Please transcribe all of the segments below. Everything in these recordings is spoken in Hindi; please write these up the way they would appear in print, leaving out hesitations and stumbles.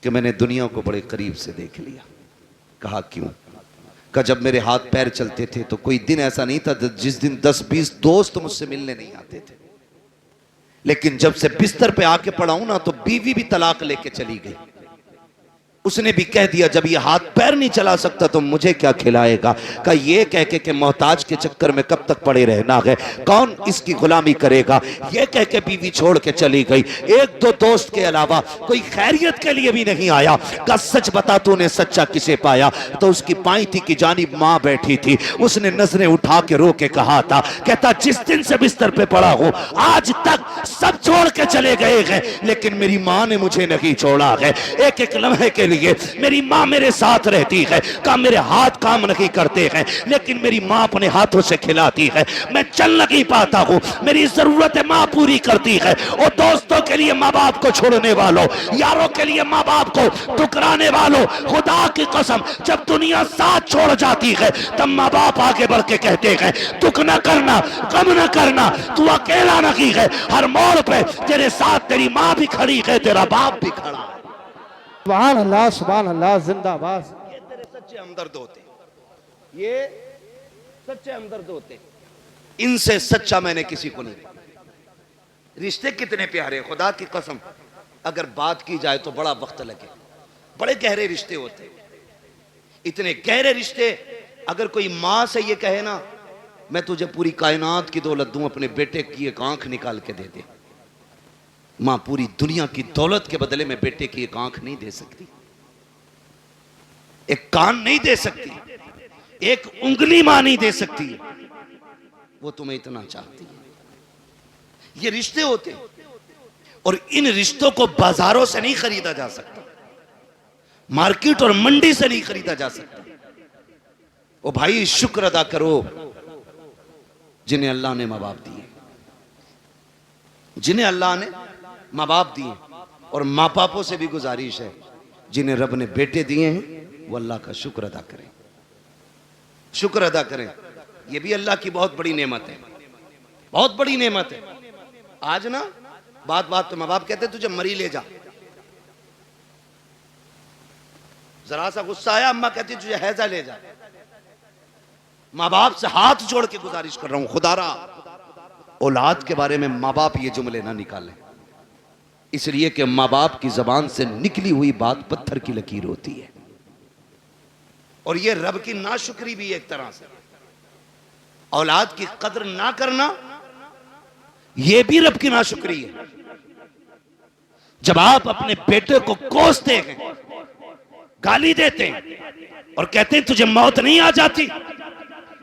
कि मैंने दुनिया को बड़े करीब से देख लिया। कहा क्यों? कहा जब मेरे हाथ पैर चलते थे तो कोई दिन ऐसा नहीं था जिस दिन 10-20 दोस्त मुझसे मिलने नहीं आते थे, लेकिन जब से बिस्तर पे आके पड़ा हूं ना तो बीवी भी तलाक लेके चली गई। उसने भी कह दिया जब ये हाथ पैर नहीं चला सकता तो मुझे क्या खिलाएगा। का ये कह के कि मोहताज के चक्कर में कब तक पड़े रहना है, कौन इसकी गुलामी करेगा। ये कह के बीवी छोड़ के चली गई। एक दो दोस्त के अलावा कोई खैरियत के लिए भी नहीं आया। का सच बता तूने सच्चा किसे पाया? तो उसकी पाईती की जानिब माँ बैठी थी। उसने नजरें उठा के रो के कहा था, कहता जिस दिन से बिस्तर पे पड़ा हूं आज तक सब छोड़ के चले गए हैं, लेकिन मेरी माँ ने मुझे नहीं छोड़ा है। एक एक लम्हे के लिए मेरी माँ मेरे साथ रहती है। का मेरे हाथ काम नहीं करते हैं, लेकिन मेरी माँ अपने हाथों से खिलाती है। मैं चल नहीं पाता हूँ, मेरी जरूरतें माँ पूरी करती है। और दोस्तों के लिए माँ बाप को छोड़ने वालों, यारों के लिए माँ बाप को ठुकराने वालों, खुदा की कसम जब दुनिया साथ छोड़ जाती है तब माँ बाप आगे बढ़ के कहते हैं दुख न करना, गम न करना, तू अकेला नहीं है। हर मोड़ पे तेरे साथ तेरी माँ भी खड़ी है, तेरा बाप भी खड़ा है। सुभान अल्लाह, सुभान अल्लाह, जिंदाबाद। ये तेरे सच्चे हमदर्द होते, ये सच्चे हमदर्द होते। इनसे सच्चा मैंने किसी को नहीं देखा। रिश्ते कितने प्यारे, खुदा की कसम अगर बात की जाए तो बड़ा वक्त लगे। बड़े गहरे रिश्ते होते, इतने गहरे रिश्ते। अगर कोई माँ से ये कहे ना मैं तुझे पूरी कायनात की दौलत दूं, अपने बेटे की एक आंख निकाल के दे दे, मां पूरी दुनिया की दौलत के बदले में बेटे की एक आंख नहीं दे सकती, एक कान नहीं दे सकती, एक उंगली मां नहीं दे सकती। वो तुम्हें इतना चाहती है। ये रिश्ते होते हैं, और इन रिश्तों को बाजारों से नहीं खरीदा जा सकता, मार्केट और मंडी से नहीं खरीदा जा सकता। ओ भाई शुक्र अदा करो जिन्हें अल्लाह ने मां बाप दिए, जिन्हें अल्लाह ने माँ बाप दिए। और माँ बापों से भी गुजारिश है जिन्हें रब ने बेटे दिए हैं वो अल्लाह का शुक्र अदा करें, शुक्र अदा करें। ये भी अल्लाह की बहुत बड़ी नेमत है, बहुत बड़ी नेमत है। आज ना बात बात तो माँ बाप कहते तुझे मरी ले जा, जरा सा गुस्सा आया अम्मा कहती तुझे हैजा ले जा। माँ बाप से हाथ जोड़ के गुजारिश कर रहा हूं, खुदारा औलाद के बारे में माँ बाप ये जुमले ना निकालें, इसलिए कि माँ बाप की जबान से निकली हुई बात पत्थर की लकीर होती है। और ये रब की नाशुक्री भी एक तरह से, औलाद की कदर ना करना ये भी रब की नाशुक्री है। जब आप अपने बेटे को कोसते हैं, गाली देते हैं और कहते हैं तुझे मौत नहीं आ जाती,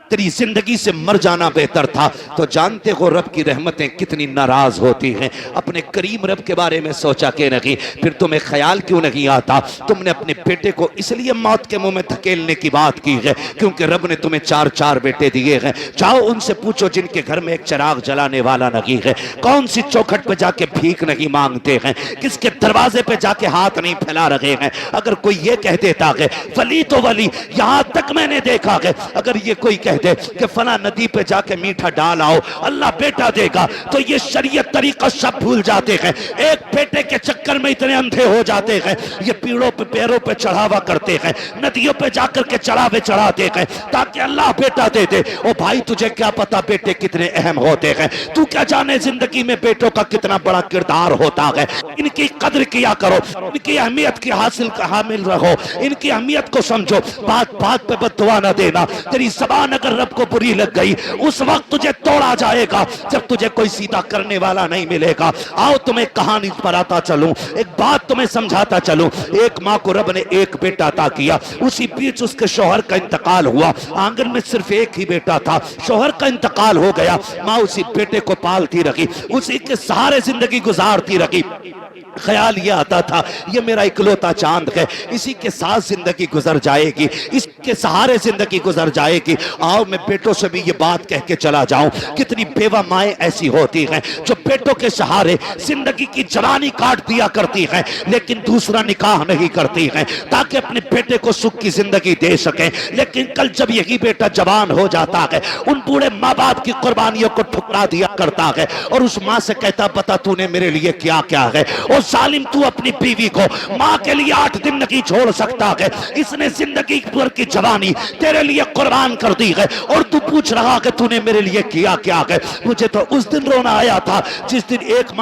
तेरी जिंदगी से मर जाना बेहतर था, तो जानते हो रब की रहमतें कितनी नाराज होती हैं। अपने करीम रब के बारे में सोचा के नहीं, फिर तुम्हें ख्याल क्यों नहीं आता तुमने अपने बेटे को इसलिए मौत के मुंह में धकेलने की बात की है क्योंकि रब ने तुम्हें 4-4 बेटे दिए हैं। जाओ उनसे पूछो जिनके घर में एक चिराग जलाने वाला नहीं है, कौन सी चौखट पे जाके भीख नहीं मांगते हैं, किसके दरवाजे पे जाके हाथ नहीं फैला रहे हैं। अगर कोई ये कह देता है वली तो वली, यहां तक मैंने देखा है अगर ये कोई कह दे कि फला नदी पे जाके मीठा डाल आओ अल्लाह बेटा देगा, तो ये शरीयत तरीका सब भूल जाते हैं। एक बेटे के चक्कर में इतने अंधे हो जाते हैं, ये पीड़ों पे पैरों पे चढ़ावा करते हैं, नदियों पे जाकर के चढ़ावे चढ़ाते हैं ताकि अल्लाह बेटा दे दे। ओ भाई तुझे क्या पता बेटे कितने अहम होते हैं, तू क्या जाने जिंदगी में बेटों का कितना बड़ा किरदार होता है। इनकी कदर किया करो, इनकी अहमियत की हामिल रहो, इनकी अहमियत को समझो। बात बात पे बददुआ ना देना, तेरी जबान अगर रब को बुरी लग गई उस वक्त तुझे तोड़ा जाएगा जब तुझे कोई सीधा करने वाला नहीं मिलेगा। आओ तुम्हें कहानी पर आता चलूं, एक बात तुम्हें समझाता चलूं। एक माँ को रब ने एक बेटा अता किया, उसी बीच उसके शौहर का इंतकाल हुआ। आंगन में सिर्फ एक ही बेटा था, शौहर का इंतकाल हो गया। माँ उसी बेटे को पालती रही, उसी के सहारे जिंदगी गुजारती रही। ख्याल ये आता था ये मेरा इकलौता चांद है, इसी के साथ जिंदगी गुजर जाएगी, इसके सहारे जिंदगी गुजर जाएगी। आओ मैं बेटों से भी ये बात कह के चला जाऊं, कितनी बेवा माएं ऐसी होती हैं जो बेटों के सहारे जिंदगी की जवानी काट दिया करती हैं, लेकिन दूसरा निकाह नहीं करती हैं ताकि अपने बेटे को सुख की जिंदगी दे सकें। लेकिन कल जब यही बेटा जवान हो जाता है, उन बूढ़े माँ बाप की कुर्बानियों को ठुकरा दिया करता है और उस माँ से कहता बता तूने मेरे लिए क्या क्या है। और जालिम तू अपनी बीवी को माँ के लिए 8 दिन नहीं छोड़ सकता है, इसने जिंदगी भर की जवानी तेरे लिए कुर्बान कर दी है और तू पूछ रहा कि तूने मेरे लिए किया क्या है। मुझे तो उस दिन रोना आया था जिस दिन एक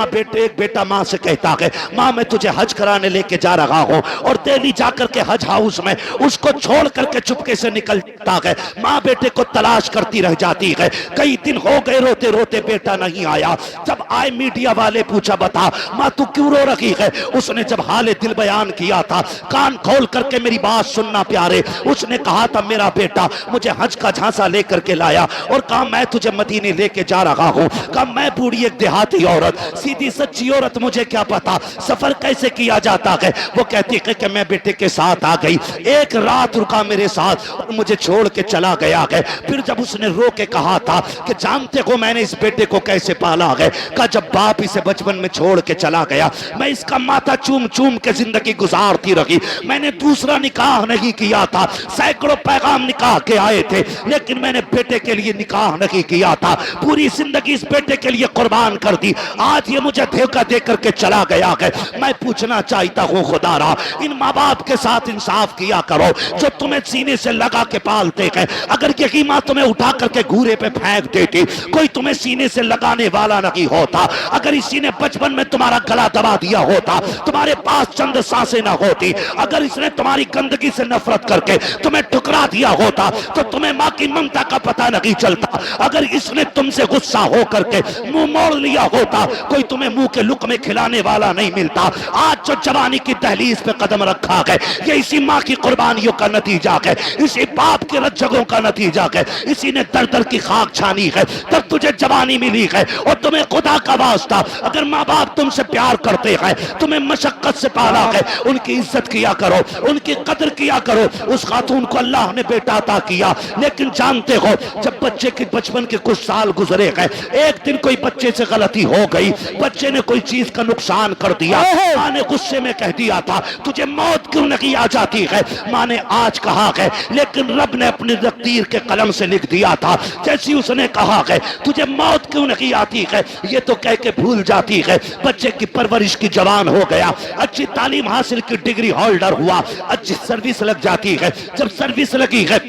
बेटा माँ से कहता है माँ मैं तुझे हज कराने लेके जा रहा हूँ, और दिल्ली जाकर के हज हाउस में उसको छोड़ करके चुपके से निकल जाता है। माँ बेटे को तलाश करती रह जाती है, कई दिन हो गए रोते रोते बेटा नहीं आया। जब आए मीडिया वाले पूछा बता माँ तू क्यों रो रही है, उसने जब हाले दिल बयान किया था, कान खोल करके मेरी बात सुनना प्यारे, उसने कहा था मेरा बेटा मुझे हज का झांसा लेकर के लाया और कहा मैं तुझे मदीने लेके जा रहा हूँ। कहा मैं बूढ़ी एक देहाती औरत, सीधी सच्ची औरत, मुझे क्या पता सफर कैसे किया जाता है। वो कहती है कि मैं बेटे के साथ आ गई, एक रात रुका मेरे साथ और मुझे छोड़ के चला गया है। फिर जब उसने रो के कहा था कि जानते हो मैंने इस बेटे को कैसे पाला है, कहा जब बाप इसे बचपन में छोड़ के चला गया मैं इसका माथा चूम चूम के जिंदगी गुजारती रही, मैंने दूसरा निकाह नहीं किया था, सैकड़ों पैगाम निकाह के आए थे लेकिन मैंने बेटे के लिए निकाह नहीं किया था, पूरी जिंदगी इस बेटे के लिए कुर्बान कर दी, आज ये मुझे धोखा दे करके चला गया है। मैं पूछना चाहता हूँ खुदारा इन माँ बाप के साथ इंसाफ किया करो जो तुम्हें सीने से लगा के पालते हैं। अगर यही माँ तुम्हें उठा करके घूरे पे फेंक देती, कोई तुम्हें सीने से लगाने वाला नहीं होता। अगर इसी ने बचपन में तुम्हारा गला दबा दिया होता, तुम्हारे पास चंद सांसें ना होती, अगर इसने तुम्हारी गंदगी से नफरत करके तुम्हें ठुकरा दिया होता तो तुम्हें माँ की ममता का पता नहीं चलता। अगर इसने तुमसे गुस्सा हो करके मुंह मोड़ लिया होता, कोई तुम्हें मुंह के लुकमे खिलाने वाला नहीं मिलता। आज जो जवानी की दहलीज पे कदम रखा है ये इसी माँ की कुर्बानियों का नतीजा है, इसी बाप के रज्जगों का नतीजा है, इसी ने दर दर की खाक छानी है तब तुझे जवानी मिली है। और तुम्हें खुदा का वास्ता अगर माँ बाप तुमसे प्यार करते हैं, तुम्हें मशक्कत से पाला है, उनकी इज्जत किया करो, उनकी कदर किया करो। उस खातून को अल्लाह ने बेटा अता किया, लेकिन जानते हो जब बच्चे के बचपन के कुछ साल गुजरे गए, एक दिन कोई बच्चे से गलती हो गई, बच्चे ने कोई चीज का नुकसान कर दिया, माँ ने गुस्से में कह दिया था तुझे मौत क्यों नहीं आ जाती है। माँ ने आज कहा है लेकिन रब ने अपनी तकदीर के कलम से लिख दिया था, जैसी उसने कहा है तुझे मौत क्यों नहीं आती है, ये तो कह के भूल जाती है। बच्चे की परवरिश की जवान हो गया, अच्छी तालीम हासिल की डिग्री होल्डर हुआ, अच्छी सर्विस लग जाती है, जब सर्विस लगी है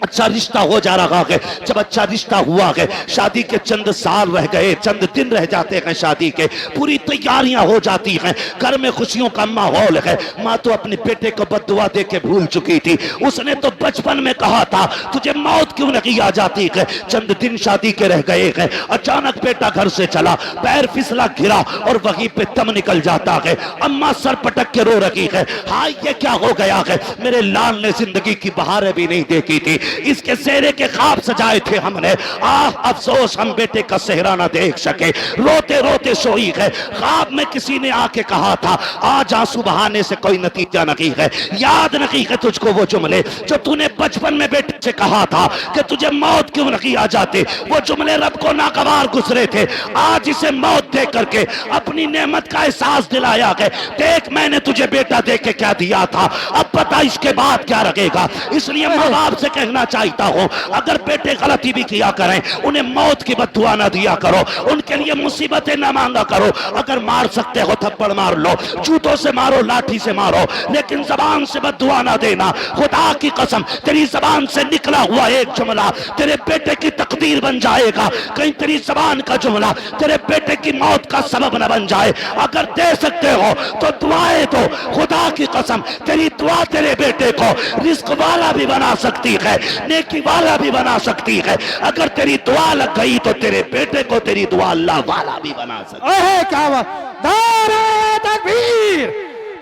अच्छा रिश्ता हो जा रहा है, जब अच्छा रिश्ता हुआ है, शादी के चंद साल रह गए, चंद दिन रह जाते हैं शादी के, पूरी तैयारियां हो जाती हैं, घर में खुशियों का माहौल है। माँ तो अपने बेटे को बद्दुआ दे के भूल चुकी थी, उसने तो बचपन में कहा था तुझे मौत क्यों नहीं आ जाती है। चंद दिन शादी के रह गए हैं, अचानक बेटा घर से चला, पैर फिसला गिरा और वहीं पे दम निकल जाता है। अम्मा सर पटक के रो रही है, हाँ ये क्या हो गया है, मेरे लाल ने जिंदगी की बहारें भी नहीं देखी थी, इसके सेहरे के ख्वाब सजाए थे हमने, अफसोस हम बेटे का सेहरा ना देख सके। रोते रोते सोई है, ख्वाब में किसी ने आके कहा था आज आंसू बहाने से कोई नतीजा नहीं है। याद नहीं है तुझको वो जुमले जो तूने बचपन में बेटे से कहा था कि तुझे मौत क्यों नहीं आ जाते, वो जुमले रब को नागवार गुजरे थे। आज इसे मौत दे करके अपनी नेमत का एहसास दिलाया है, देख मैंने तुझे बेटा दे के क्या दिया था, अब पता इसके बाद क्या रखेगा। इसलिए माँ बाप से कहना चाहता हूँ अगर बेटे गलती भी किया करें उन्हें मौत की बद्दुआ ना दिया करो, उनके लिए मुसीबतें ना मांगा करो। अगर मार सकते हो थप्पड़ मार लो, जूतों से मारो, लाठी से मारो, लेकिन जबान से बद्दुआ ना देना। खुदा की कसम तेरी जबान से निकला हुआ एक जुमला तेरे बेटे की तकदीर बन जाएगा, कहीं तेरी जबान का जुमला तेरे बेटे की मौत का सबब न बन जाए। अगर दे सकते हो तो दुआएं दो, खुदा की कसम तेरी दुआ तेरे बेटे को रिस्क वाला भी बना सकती है, नेकी वाला भी बना सकती है। अगर तेरी दुआ लग गई तो तेरे बेटे को तेरी दुआ अल्लाह वाला भी बना सकती है। क्या बात, नारे तकबीर,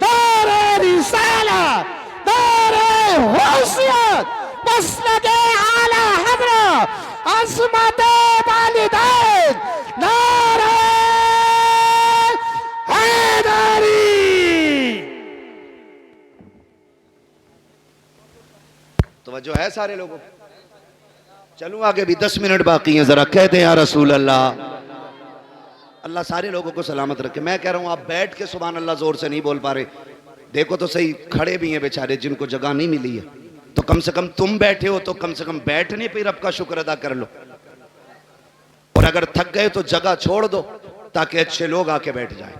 नारे रिसालत, नारे हुस्सियत, मसलके आला हज़रत, अज़मते वालिदैन, नारे हैदरी। तवज्जो है सारे लोगों, चलूं आगे भी 10 मिनट बाकी हैं, जरा कह दें या रसूल अल्लाह। अल्लाह सारे लोगों को सलामत रखे। मैं कह रहा हूं आप बैठ के सुभान अल्लाह जोर से नहीं बोल पा रहे, देखो तो सही, खड़े भी हैं बेचारे जिनको जगह नहीं मिली है, तो कम से कम तुम बैठे हो तो कम से कम बैठने पे रब का शुक्र अदा कर लो, और अगर थक गए तो जगह छोड़ दो ताकि अच्छे लोग आके बैठ जाएं।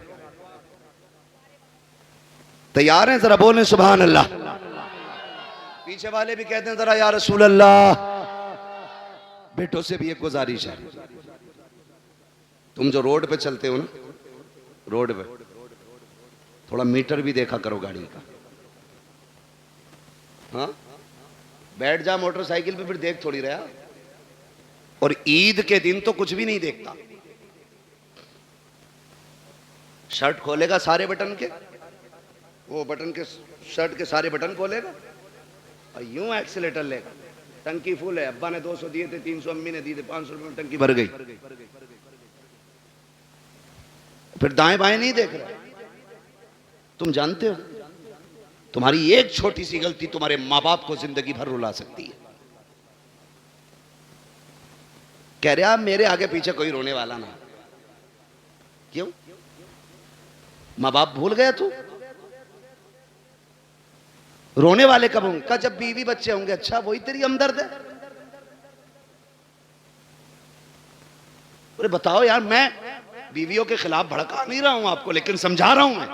तैयार हैं? जरा बोलें सुभान अल्लाह। पीछे वाले भी कहते हैं जरा या रसूल अल्लाह। बेटों से भी एक गुजारिश है, तुम जो रोड पे चलते हो ना, रोड पे थोड़ा मीटर भी देखा करो गाड़ी का। हाँ, बैठ जा मोटरसाइकिल पे, फिर देख थोड़ी रहा। और ईद के दिन तो कुछ भी नहीं देखता, शर्ट खोलेगा सारे बटन के, वो बटन के शर्ट के सारे बटन खोलेगा और यूं एक्सीलेटर लेगा, टंकी फुल है, अब्बा ने 200 दिए थे, 300 अम्मी ने दिए थे, 500 रुपए में टंकी भर गई, फिर दाएं बाएं नहीं देख रहा। तुम जानते हो तुम्हारी एक छोटी सी गलती तुम्हारे मां बाप को जिंदगी भर रुला सकती है। कह रहे मेरे आगे पीछे कोई रोने वाला ना। क्यों? मां बाप भूल गया तू? रोने वाले कब होंगे? का जब बीवी बच्चे होंगे। अच्छा, वही तेरी हमदर्द है? अरे बताओ यार, मैं बीवियों के खिलाफ भड़का नहीं रहा हूं आपको, लेकिन समझा रहा हूं, मैं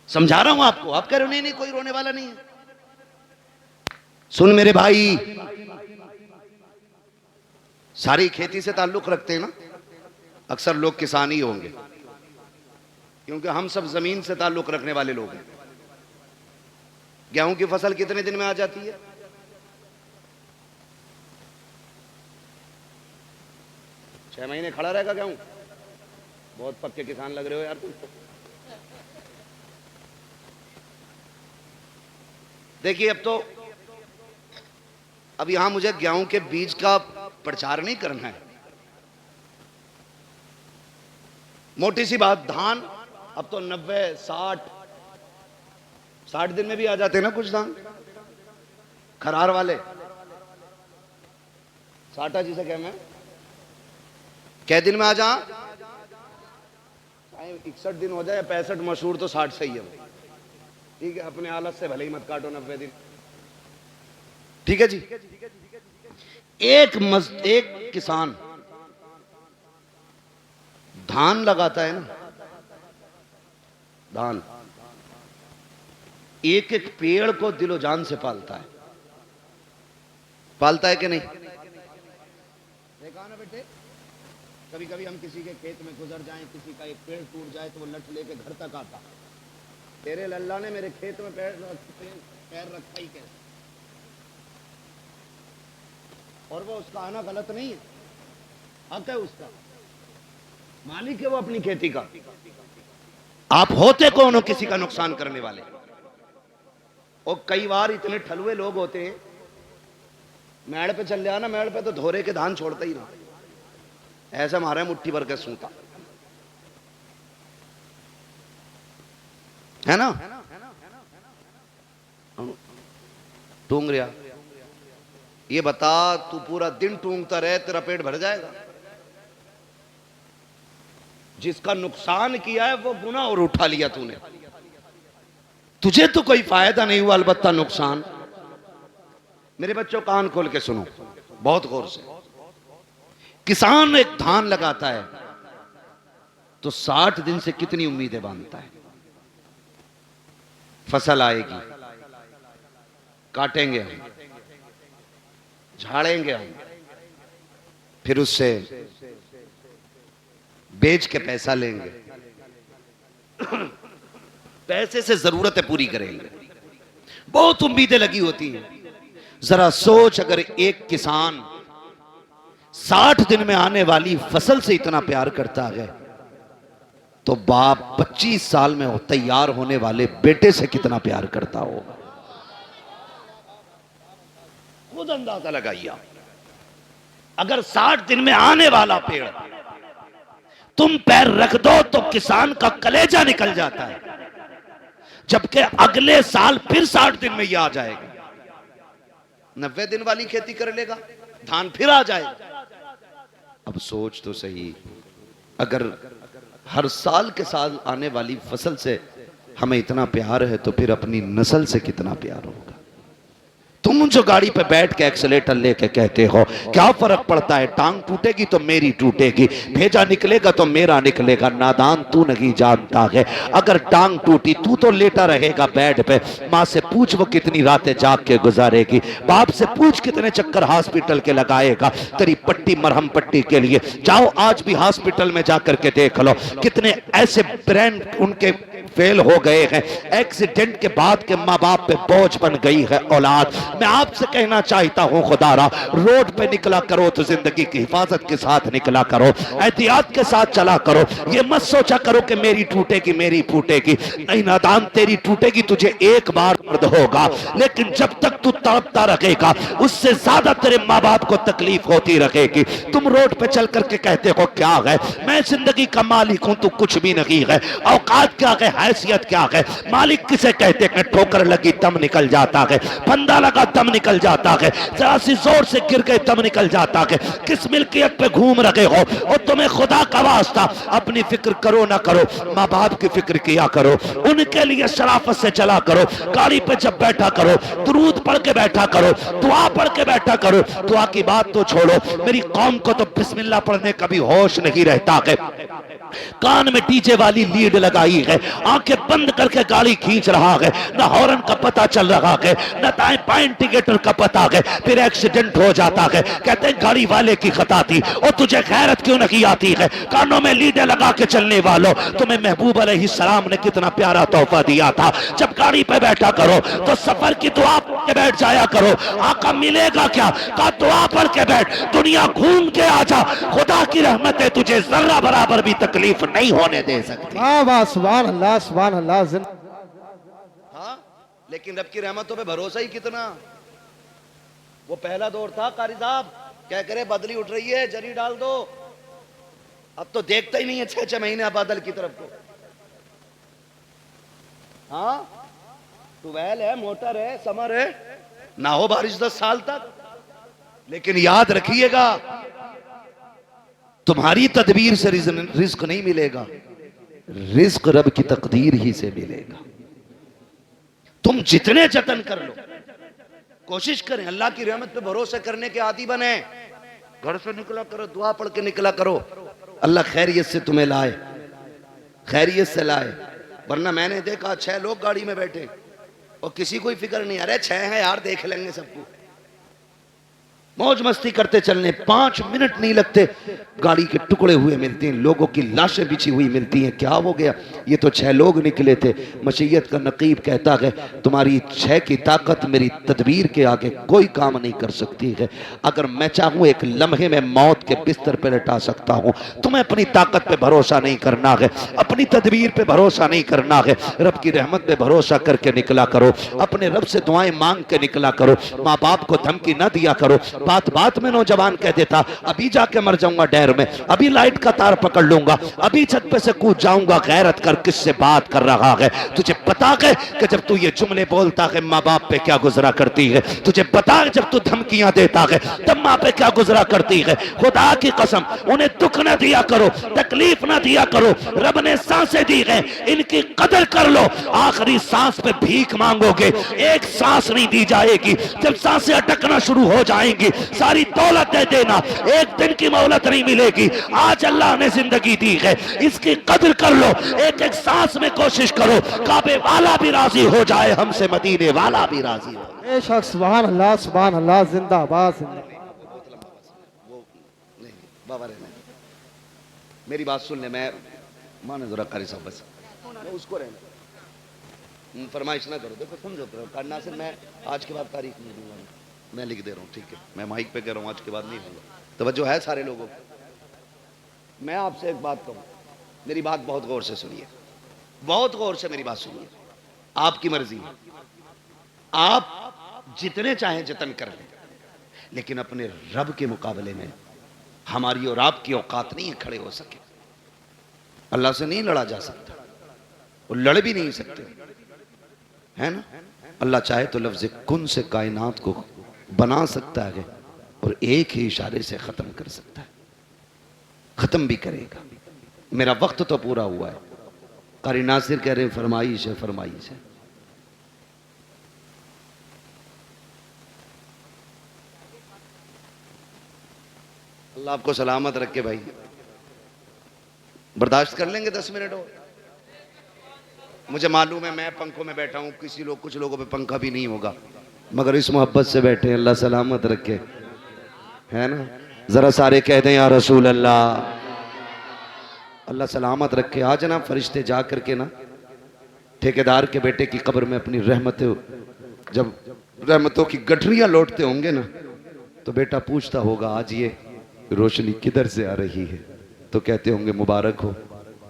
समझा रहा हूं आपको। आप कह रहे हो नहीं नहीं कोई रोने वाला नहीं है। सुन मेरे भाई, सारी खेती से ताल्लुक रखते हैं ना, अक्सर लोग किसान ही होंगे, क्योंकि हम सब जमीन से ताल्लुक रखने वाले लोग हैं। गेहूं की फसल कितने दिन में आ जाती है? छह महीने खड़ा रहेगा गेहूं। बहुत पक्के किसान लग रहे हो यार तुम। देखिए अब यहां मुझे गेहूं के बीज का प्रचार नहीं करना है। मोटी सी बात, धान अब तो 90, 60 दिन में भी आ जाते हैं ना कुछ धान, खरार वाले। साटा जिसे कह, मैं कै दिन में आ जा, 61 दिन हो जाए या 65, मशहूर तो 60 सही है। ठीक है, अपने हालत से भले ही मत काटो 90 दिन। ठीक है जी। एक किसान धान लगाता है ना, धान, एक एक पेड़ को दिलो जान से पालता है। पालता है कि नहीं? देखा ना बेटे, कभी कभी हम किसी के खेत में गुजर जाएं, किसी का एक पेड़ टूट जाए तो वो लट लेके घर तक आता। तेरे लल्ला ने मेरे खेत में पैर रखा ही कैसे? और वो उसका आना गलत नहीं है, हक है उसका, मालिक है वो अपनी खेती का। आप होते कौन हो किसी का नुकसान करने वाले? और कई बार इतने ठलुए लोग होते हैं, मेड़ पे चल जाना, मेड़ पे तो धोरे के धान छोड़ता ही ना, ऐसा मारे मुट्ठी भर के सूता है ना, टूंग रहा। ये बता, तू पूरा दिन टूंगता रहे, तेरा पेट भर जाएगा? जिसका नुकसान किया है वो गुनाह और उठा लिया तूने, तुझे तो कोई फायदा नहीं हुआ, अलबत्ता नुकसान। मेरे बच्चों कान खोल के सुनो बहुत गौर से। किसान एक धान लगाता है तो 60 दिन से कितनी उम्मीदें बांधता है। फसल आएगी, काटेंगे हम, झाड़ेंगे हम, फिर उससे बेच के पैसा लेंगे, पैसे से जरूरतें पूरी करेंगे, बहुत उम्मीदें लगी होती हैं। जरा सोच, अगर एक किसान 60 दिन में आने वाली फसल से इतना प्यार करता है तो बाप 25 साल में तैयार होने वाले बेटे से कितना प्यार करता होगा। खुद अंदाजा लगाइए। अगर 60 दिन में आने वाला पेड़ तुम पैर रख दो तो किसान का कलेजा निकल जाता है, जबकि अगले साल फिर 60 दिन में यह आ जाएगा। 90 दिन वाली खेती कर लेगा, धान फिर आ जाएगा। अब सोच तो सही, अगर हर साल के साल आने वाली फसल से हमें इतना प्यार है तो फिर अपनी नस्ल से कितना प्यार होगा। तुम जो गाड़ी पे बैठ के एक्सीलेटर लेके कहते हो क्या फर्क पड़ता है, टांग टूटेगी तो मेरी टूटेगी, भेजा निकलेगा तो मेरा निकलेगा। नादान तू नहीं जानता है, अगर टांग टूटी तू तो लेटा रहेगा बेड पे। माँ से पूछ वो कितनी रातें जाग के गुजारेगी, बाप से पूछ कितने चक्कर हॉस्पिटल के लगाएगा तेरी पट्टी मरहम पट्टी के लिए। जाओ आज भी हॉस्पिटल में जाकर के देख लो कितने ऐसे ब्रेन उनके फेल हो गए हैं, एक्सीडेंट के बाद के माँ बाप पे बोझ बन गई है औलाद। मैं आपसे कहना चाहता हूँ खुदारा, रोड पे निकला करो तो जिंदगी की हिफाजत के साथ निकला करो, एहतियात के साथ चला करो। ये मत सोचा करो कि मेरी टूटेगी मेरी फूटेगी, नहीं नादान, तेरी टूटेगी तुझे एक बार दर्द होगा, लेकिन जब तक तू तड़पता रहेगा उससे ज्यादा तेरे माँ बाप को तकलीफ होती रहेगी। तुम रोड पे चल करके कहते हो क्या है, मैं जिंदगी का मालिक हूं, तू कुछ भी नहीं है। औकात क्या है, हैसियत क्या है, मालिक किसे कहते हैं? ठोकर लगी दम निकल जाता है, फंदा लगा दम निकल जाता है, जरा सी जोर से गिर गए दम निकल जाता है। किस मिल्कियत पे घूम रहे हो? और तुम्हें खुदा का वास्ता अपनी फिक्र करो ना करो, माँ बाप की फिक्र किया करो, उनके लिए शराफत से चला करो। गाड़ी पे जब बैठा करो दुरूद पढ़ के बैठा करो, दुआ पढ़ के बैठा करो। दुआ की बात तो छोड़ो, मेरी कौम को तो बिस्मिल्लाह पढ़ने का भी होश नहीं रहता है। कान में डीजे वाली लीड लगाई है, आंखें बंद करके गाड़ी खींच रहा है, न हॉर्न का पता चल रहा है, न दाएं बाएं इंडिकेटर का पता है, फिर एक्सीडेंट हो जाता है। कहते हैं गाड़ी वाले की खता थी, और तुझे खैरत क्यों नहीं आती है? कानों में लीडे लगा के चलने वालों, तुम्हें महबूब अलैहिस्सलाम ने कितना प्यारा तोहफा दिया था। जब गाड़ी पे बैठा करो तो सफर की दुआ पढ़ के बैठ जाया करो। आका मिलेगा क्या? का दुआ पढ़ के बैठ, दुनिया घूम के आ जा, खुदा की रहमत है तुझे जर्रा बराबर भी तकलीफ नहीं होने दे सकती। सुभान अल्लाह सुभान अल्लाह। हाँ, लेकिन रब की रहमतों पे भरोसा ही कितना। वो पहला दौर था, कारी साहब क्या करे, बदली उठ रही है जरी डाल दो, अब तो देखता ही नहीं है 6-6 महीने बादल की तरफ को। हाँ, ट्यूबवेल है, मोटर है, समर है, ना हो बारिश 10 साल तक। लेकिन याद रखिएगा तुम्हारी तदबीर से रिज्क नहीं मिलेगा, रिज्क रब की तकदीर ही से मिलेगा। तुम जितने जतन कर लो, कोशिश करें अल्लाह की रहमत पे भरोसा करने के आदी बने। घर से निकला करो, दुआ पढ़ के निकला करो, अल्लाह खैरियत से तुम्हें लाए, खैरियत से लाए। वरना मैंने देखा 6 लोग गाड़ी में बैठे और किसी को फिक्र नहीं, अरे 6 हैं यार देख लेंगे सबको, मौज मस्ती करते चलने 5 मिनट नहीं लगते गाड़ी के टुकड़े हुए मिलते हैं, लोगों की लाशें बिछी हुई मिलती हैं। क्या हो गया? ये तो 6 लोग निकले थे। मशीयत का नकीब कहता है तुम्हारी 6 की ताकत मेरी तदबीर के आगे कोई काम नहीं कर सकती है। अगर मैं चाहूँ एक लम्हे में मौत के बिस्तर पर लटा सकता हूँ। तुम्हें अपनी ताकत पे भरोसा नहीं करना है, अपनी तदबीर पे भरोसा नहीं करना है, रब की रहमत पे भरोसा करके निकला करो, अपने रब से दुआएं मांग के निकला करो, माँ बाप को धमकी ना दिया करो। बात बात में नौजवान कह देता अभी जाके मर जाऊंगा डैर में, अभी लाइट का तार पकड़ लूंगा, अभी छत पे से कूद जाऊंगा। गैरत कर, किससे बात कर रहा है? तुझे पता है कि जब तू ये जुमले बोलता है माँ बाप पे क्या गुजरा करती है? तुझे पता है जब तू धमकियां देता है तब माँ पे क्या गुजरा करती है? खुदा की कसम उन्हें दुख ना दिया करो, तकलीफ ना दिया करो। रब ने सांसें दी है, इनकी कदर कर लो। आखिरी सांस पे भीख मांगोगे, एक सांस नहीं दी जाएगी। जब सांसें अटकना शुरू हो जाएंगी सारी दौलत दे देना, एक दिन की मोहलत नहीं मिलेगी। आज अल्लाह ने जिंदगी दी है, इसकी कदर कर लो। एक एक सांस में कोशिश करो काबे वाला भी राजी हो जाए, हमसे मदीने वाला भी राजी हो। बेशक सुभान अल्लाह जिंदाबाद बाबा रहने, मेरी बात सुन ले, मैं माने जरा कारी साहब बस, मैं उसको रहने फरमाइश ना करो। देखो समझो करना से मैं आज के बाद तारीख नहीं दूंगा, मैं लिख दे रहा हूँ, ठीक है? मैं माइक पे कह रहा हूँ, आज के बाद नहीं दूंगा। तवज्जो है सारे लोगों को? मैं आपसे एक बात कहूँ, मेरी बात बहुत गौर से सुनिए, बहुत गौर से मेरी बात सुनिए। आपकी मर्जी है, आप जितने चाहें जतन कर लें, लेकिन अपने रब के मुकाबले में हमारी और आपकी औकात नहीं खड़े हो सके। अल्लाह से नहीं लड़ा जा सकता, और लड़ भी नहीं सकते, है ना? अल्लाह चाहे तो लफ्ज़ कुन से कायनात को बना सकता है और एक ही इशारे से ख़त्म कर सकता है, ख़त्म भी करेगा। मेरा वक्त तो पूरा हुआ है। कारी नासिर कह रहे हैं फरमाइश है, फरमाइश है। अल्लाह आपको सलामत रखे भाई। बर्दाश्त कर लेंगे 10 मिनट और? मुझे मालूम है मैं पंखों में बैठा हूँ, कुछ लोगों पे पंखा भी नहीं होगा, मगर इस मोहब्बत से बैठे हैं। अल्लाह सलामत रखे, है ना। जरा सारे कह दें या रसूल अल्लाह। अल्लाह सलामत रखे। आज ना फरिश्ते जा करके ना ठेकेदार के बेटे की कब्र में अपनी रहमतें, जब रहमतों की गठरियां लौटते होंगे ना, तो बेटा पूछता होगा आज ये रोशनी किधर से आ रही है, तो कहते होंगे मुबारक हो,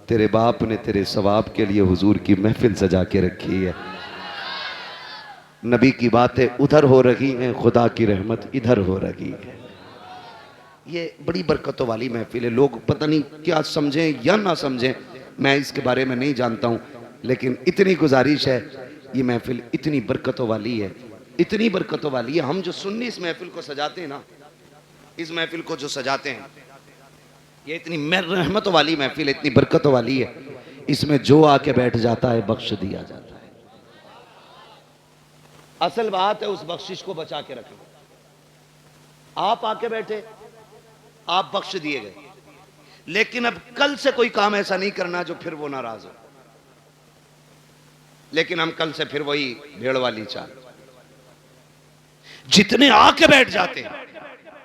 तेरे बाप ने तेरे सवाब के लिए हुजूर की महफिल सजा के रखी है। नबी की बातें उधर हो रही हैं, खुदा की रहमत इधर हो रही है। ये बड़ी बरकतों वाली महफिल है। लोग पता नहीं क्या समझें या ना समझें, मैं इसके बारे में नहीं जानता हूँ, लेकिन इतनी गुजारिश है, ये महफिल इतनी बरकतों वाली है, इतनी बरकतों वाली है। हम जो सुन्नी इस महफिल को सजाते हैं ना, इस महफिल को जो सजाते हैं, ये इतनी रहमतों वाली महफिल है, इतनी बरकतों वाली है। इसमें जो आके बैठ जाता है बख्श दिया जाता है। असल बात है उस बख्शिश को बचा के रखें। आप आके बैठे, आप बख्श दिए गए, लेकिन अब कल से कोई काम ऐसा नहीं करना जो फिर वो नाराज हो। लेकिन हम कल से फिर वही भेड़ वाली चाल। जितने आके बैठ जाते हैं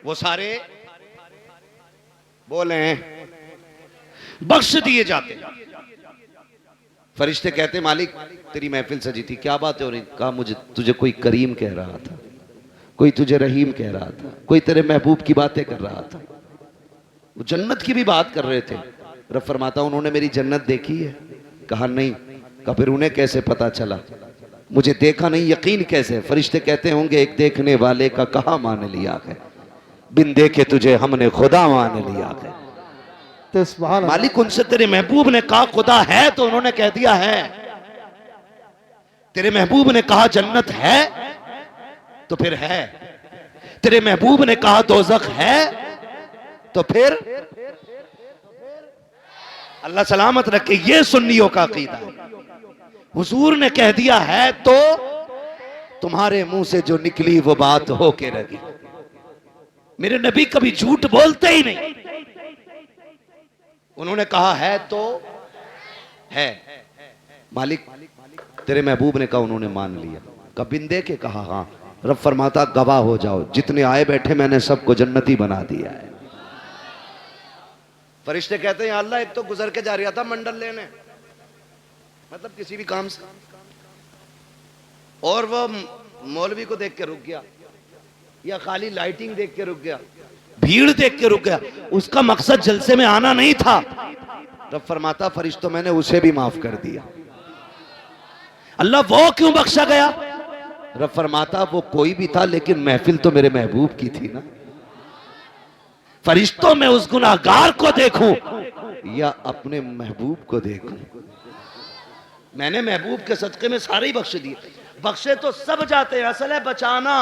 वो सारे बोले हैं बख्श दिए जाते हैं। फरिश्ते कहते मालिक तेरी महफिल सजी थी, क्या बात है हो रही? कहा मुझे तुझे कोई करीम कह रहा था, कोई तुझे रहीम कह रहा था, कोई तेरे महबूब की बातें कर रहा था। वो जन्नत की भी बात कर रहे थे। रब फरमाता उन्होंने मेरी जन्नत देखी है? कहा नहीं। कहा फिर उन्हें कैसे पता चला? मुझे देखा नहीं, यकीन कैसे? फरिश्ते कहते होंगे एक देखने वाले का कहा मान लिया है, बिन देखे तुझे हमने खुदा मान लिया है। तो सुभान अल्लाह। मालिक उनसे तेरे महबूब ने कहा खुदा है, तो उन्होंने कह दिया है। तेरे महबूब ने कहा जन्नत है, तो फिर है। तेरे महबूब ने कहा दोज़ख है, तो फिर अल्लाह सलामत रखे। ये सुन्नियों का अकीदा है। हुजूर ने कह दिया है तो तुम्हारे मुंह से जो निकली वो बात हो के रही। मेरे नबी कभी झूठ बोलते ही नहीं। उन्होंने कहा है तो है। मालिक तेरे महबूब ने कहा, उन्होंने मान लिया। कबिन दे के कहा हाँ। रब फरमाता गवाह हो जाओ, जितने आए बैठे मैंने सबको जन्नती बना दिया है। फरिश्ते कहते हैं अल्लाह एक तो गुजर के जा रहा था मंडल लेने, मतलब किसी भी काम से, और वो मौलवी को देख के रुक गया, या खाली लाइटिंग देख के रुक गया, भीड़ देख के रुक गया, उसका मकसद जलसे में आना नहीं था। रब फरमाता फरिश्तों मैंने उसे भी माफ कर दिया। अल्लाह वो क्यों बख्शा गया? रब फरमाता वो कोई भी था, लेकिन महफिल तो मेरे महबूब की थी ना। फरिश्तों में उस गुनाहगार को देखूं या अपने महबूब को देखूं? मैंने महबूब के सदके में सारे ही बख्श दिए। बख्शे तो सब जाते हैं, असल है बचाना।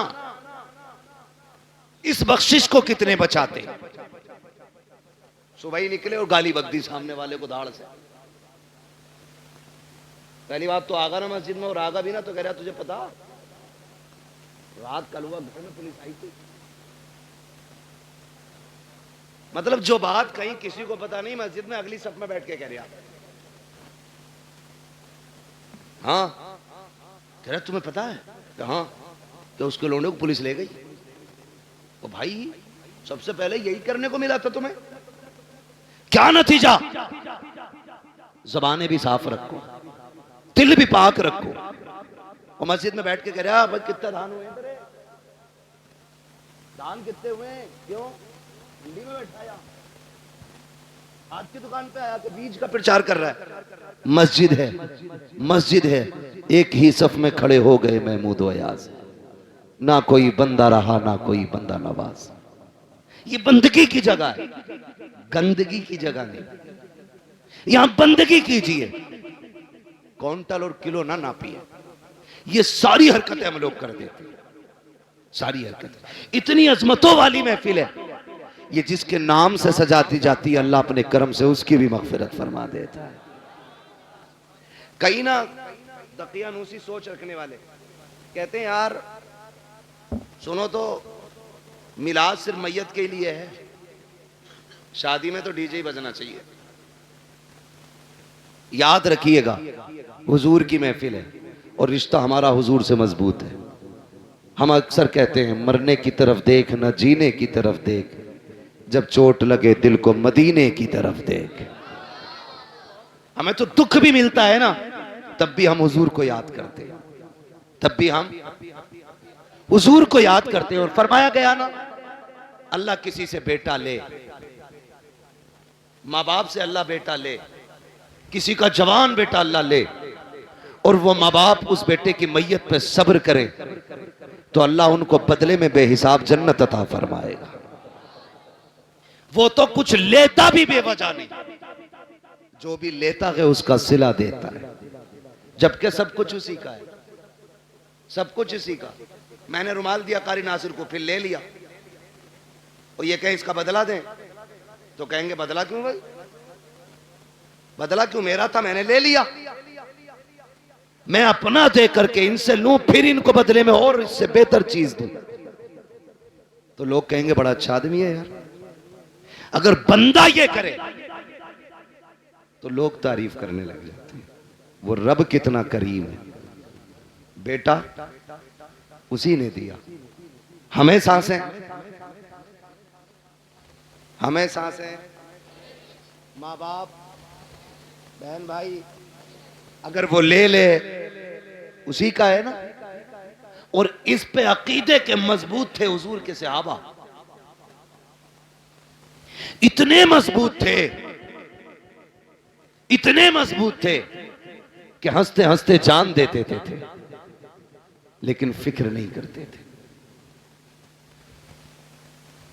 इस बख्शिश को कितने बचाते हैं? सुबह ही निकले और गाली बक दी सामने वाले को दाढ़ से। पहली बात तो आगा ना मस्जिद में, और आगा भी ना तो कह रहा तुझे पता रात कल हुआ घर में पुलिस आई थी। मतलब जो बात कहीं किसी को पता नहीं, मस्जिद में अगली सफ में बैठ के कह रहा। हाँ कह रहा तुम्हें पता है? हाँ क्या उसके लोंडे को पुलिस ले गई? ओ भाई सबसे पहले यही करने को मिला था तुम्हें, क्या नतीजा? जबानें भी साफ रखो, दिल भी पाक रखो। और मस्जिद में बैठ के कह रहा भाई कितना दान हुए तेरे? दान कितने हुए? क्यों मंडी में बैठाया, आज की दुकान पे आया कि बीज का प्रचार कर रहा है? मस्जिद है, मस्जिद है। एक ही सफ में खड़े हो गए महमूद व अयाज, ना कोई बंदा रहा ना कोई बंदा नवाज। ये बंदगी की जगह है, गंदगी की जगह नहीं। यहां बंदगी कीजिए, क्विंटल और किलो ना नापिए। ये सारी हरकतें हम लोग कर देते हैं, सारी हरकत इतनी अजमतों वाली महफिल है, ये जिसके नाम से सजाती जाती है अल्लाह अपने करम से उसकी भी मगफिरत फरमा देता है। कई ना दकियानूसी सोच रखने वाले कहते हैं यार सुनो तो मिलाद सिर्फ मैयत के लिए है, शादी में तो डीजे ही बजना चाहिए। याद रखिएगा हुजूर की महफिल है और रिश्ता हमारा हुजूर से मजबूत है। हम अक्सर कहते हैं मरने की तरफ देख न जीने की तरफ देख, जब चोट लगे दिल को मदीने की तरफ देख। हमें तो दुख भी मिलता है ना, तब भी हम हुजूर को याद करते हैं, तब भी हम हुजूर को याद करते हैं। और फरमाया गया ना अल्लाह किसी से बेटा ले, माँ बाप से अल्लाह बेटा ले, किसी का जवान बेटा अल्लाह ले और वो माँ बाप उस बेटे की मैयत पे सब्र करे तो अल्लाह उनको बदले में बेहिसाब जन्नत अता फरमाएगा। वो तो कुछ लेता भी बेवजह नहीं, जो भी लेता है उसका सिला देता है, जबकि सब कुछ उसी का है, सब कुछ उसी का। मैंने रुमाल दिया कारी नासिर को, फिर ले लिया और ये कहे इसका बदला दें, तो कहेंगे बदला क्यों भाई, बदला क्यों, मेरा था मैंने ले लिया। मैं अपना दे करके इनसे लूं फिर इनको बदले में और इससे बेहतर चीज दूं, तो लोग कहेंगे बड़ा अच्छा आदमी है यार। अगर बंदा ये करे तो लोग तारीफ करने लग जाते हैं, वो रब कितना करीम है, बेटा उसी ने दिया। हमें सांसें, हमें सांसें, माँ बाप बहन भाई, अगर वो ले ले उसी का है ना। और इस पे अकीदे के मजबूत थे हुजूर के सहाबा, इतने मजबूत थे, इतने मजबूत थे कि हंसते हंसते जान देते थे लेकिन फिक्र नहीं करते थे,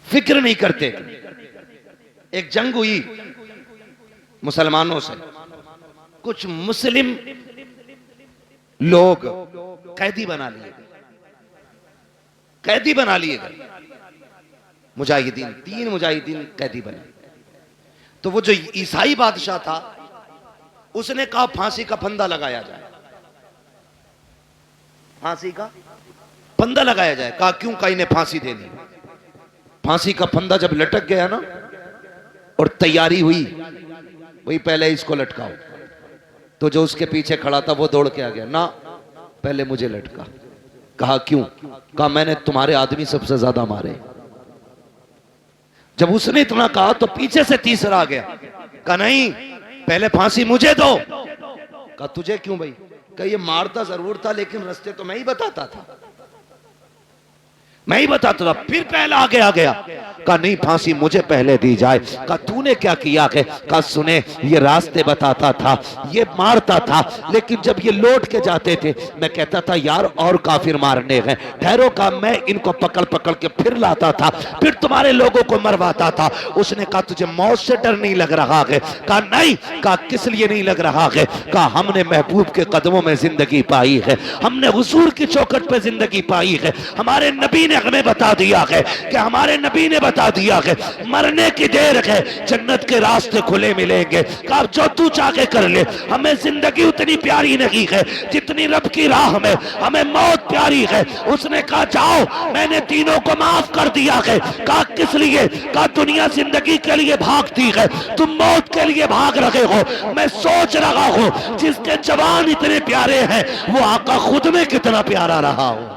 फिक्र नहीं करते थे। एक जंग हुई मुसलमानों से, कुछ मुस्लिम लोग कैदी बना लिए गए, कैदी बना लिए गए मुजाहिदीन, 3 मुजाहिदीन कैदी बने। तो वो जो ईसाई बादशाह था उसने कहा फांसी का फंदा लगाया जाए, फांसी का फंदा लगाया जाए। कहा क्यों, कहा इन्हें फांसी देनी। फांसी का फंदा जब लटक गया ना और तैयारी हुई वही पहले इसको लटकाओ, तो जो उसके पीछे खड़ा था वो दौड़ के आ गया, ना पहले मुझे लटका। कहा क्यों, कहा मैंने तुम्हारे आदमी सबसे ज्यादा मारे। जब उसने इतना कहा तो पीछे से तीसरा आ गया, कहा नहीं पहले फांसी मुझे दो। कहा तुझे क्यों भाई, कहा ये मारता जरूर था लेकिन रास्ते तो मैं ही बताता था, मैं ही बताता था। फिर पहला आगे आ गया, कहा नहीं फांसी मुझे पहले दी जाए। कहा तूने क्या किया है, कहा सुने ये रास्ते बताता था, ये मारता था, लेकिन जब ये लौट के जाते थे मैं कहता था यार और काफिर मारने हैं, ठहरो। का मैं इनको पकड़ पकड़ के फिर लाता था, फिर तुम्हारे लोगों को मरवाता था। उसने कहा तुझे मौत से डर नहीं लग रहा है, कहा नहीं। कहा किस लिए नहीं लग रहा है, कहा हमने महबूब के कदमों में जिंदगी पाई है, हमने हुजूर की चौखट पे जिंदगी पाई है, हमारे नबी ने हमें बता दिया है कि हमारे नबी ने बता दिया है मरने की देर है, जन्नत के रास्ते खुले मिलेंगे। कहा जो तू चाहे कर ले, हमें जिंदगी उतनी प्यारी नहीं है जितनी रब की राह में हमें मौत प्यारी है। उसने कहा जाओ मैंने तीनों को माफ कर दिया है। कहा किस लिए, कहा दुनिया जिंदगी के लिए भागती है, तुम मौत के लिए भाग रहे हो। मैं सोच रहा हूं जिसके जवान इतने प्यारे हैं वो आका खुद में कितना प्यारा रहा हो।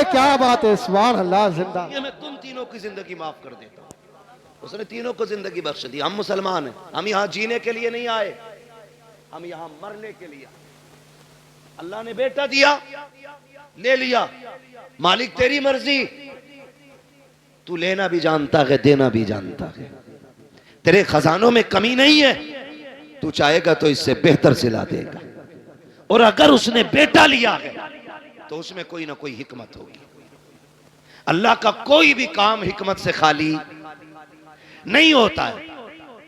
क्या बात है, सुभान अल्लाह। जिंदा मैं तुम तीनों की जिंदगी माफ कर देता हूं। उसने तीनों को जिंदगी बख्श दी। हम मुसलमान हैं, हम यहां जीने के लिए नहीं आए, हम यहां मरने के लिए। अल्लाह ने बेटा दिया, ले लिया, मालिक तेरी मर्जी, तू लेना भी जानता है देना भी जानता है, तेरे खजानों में कमी नहीं है, तू चाहेगा तो इससे बेहतर सिला देगा। और अगर उसने बेटा लिया है तो उसमें कोई ना कोई हिकमत होगी। अल्लाह का कोई भी काम हिकमत से खाली नहीं होता है।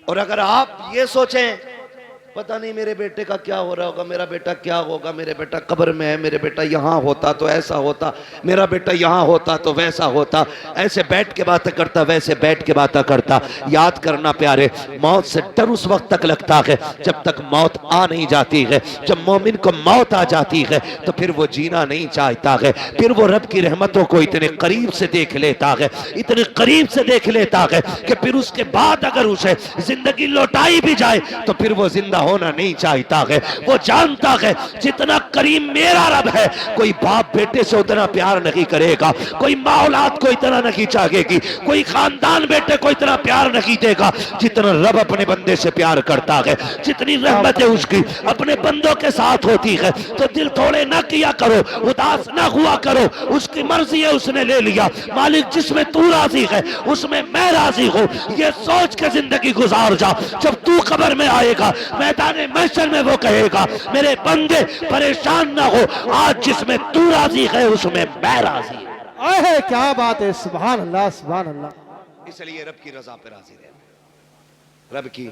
और अगर आप ये सोचें पता नहीं मेरे बेटे का क्या हो रहा होगा, मेरा बेटा क्या होगा, मेरे बेटा कब्र में है, मेरे बेटा यहाँ होता तो ऐसा होता, मेरा बेटा यहाँ होता तो वैसा होता। ऐसे बैठ के बातें करता, वैसे बैठ के बातें करता। याद करना प्यारे, मौत से डर उस वक्त तक लगता है जब तक मौत आ नहीं जाती है। जब मोमिन को मौत आ जाती है तो फिर वो जीना नहीं चाहता है, फिर वो रब की रहमतों को इतने करीब से देख लेता है, इतने करीब से देख लेता है कि फिर उसके बाद अगर उसे जिंदगी लौटाई भी जाए तो फिर वो जिंदा होना नहीं चाहता है। वो जानता है जितना करीम मेरा रब है, कोई बाप बेटे से उतना प्यार नहीं करेगा, कोई माँ औलाद को इतना नहीं चाहेगी, कोई खानदान बेटे को इतना प्यार नहीं देगा जितना रब अपने बंदे से प्यार करता है। जितनी रहमतें उसकी अपने बंदों के साथ होती है तो दिल थोड़े ना किया करो, उदास ना हुआ करो। उसकी मर्जी है, उसने ले लिया। मालिक जिसमें तू राजी है उसमें मैं राजी हूँ, ये सोच के जिंदगी गुजार जा। जब तू कब्र में आएगा मैदान महशर में वो कहेगा मेरे बंदे परेशान ना हो, आज जिसमें तू राजी है उसमें मैं राजी हूं। अरे क्या बात है, सुभान अल्लाह सुभान अल्लाह। इसलिए रब की रजा पे राजी रहना, रब की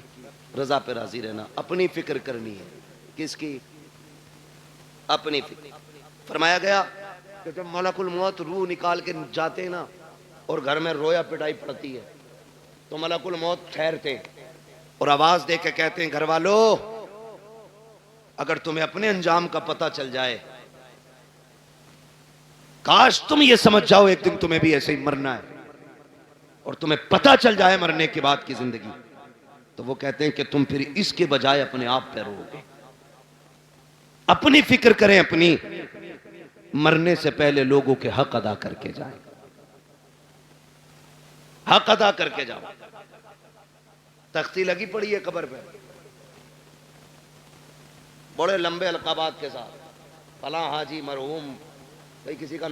रजा पे राजी रहना, अपनी फिक्र करनी है। किसकी? अपनी फिक्र। फरमाया गया कि जब मलकुल मौत रूह निकाल के जाते ना और घर में रोया पिटाई पड़ती है तो मलकुल मौत ठहरते और आवाज दे के कहते हैं घर वालों, अगर तुम्हें अपने अंजाम का पता चल जाए, काश तुम ये समझ जाओ एक दिन तुम्हें भी ऐसे ही मरना है और तुम्हें पता चल जाए मरने के बाद की जिंदगी, तो वो कहते हैं कि तुम फिर इसके बजाय अपने आप पे रोगे। अपनी फिक्र करें, अपनी मरने से पहले लोगों के हक अदा करके जाए, हक अदा करके जाओ। तख्ती लगी पड़ी है कब्र पे बड़े लंबे अलकाबात के साथ, फला हाजी मरहूम, भाई किसी का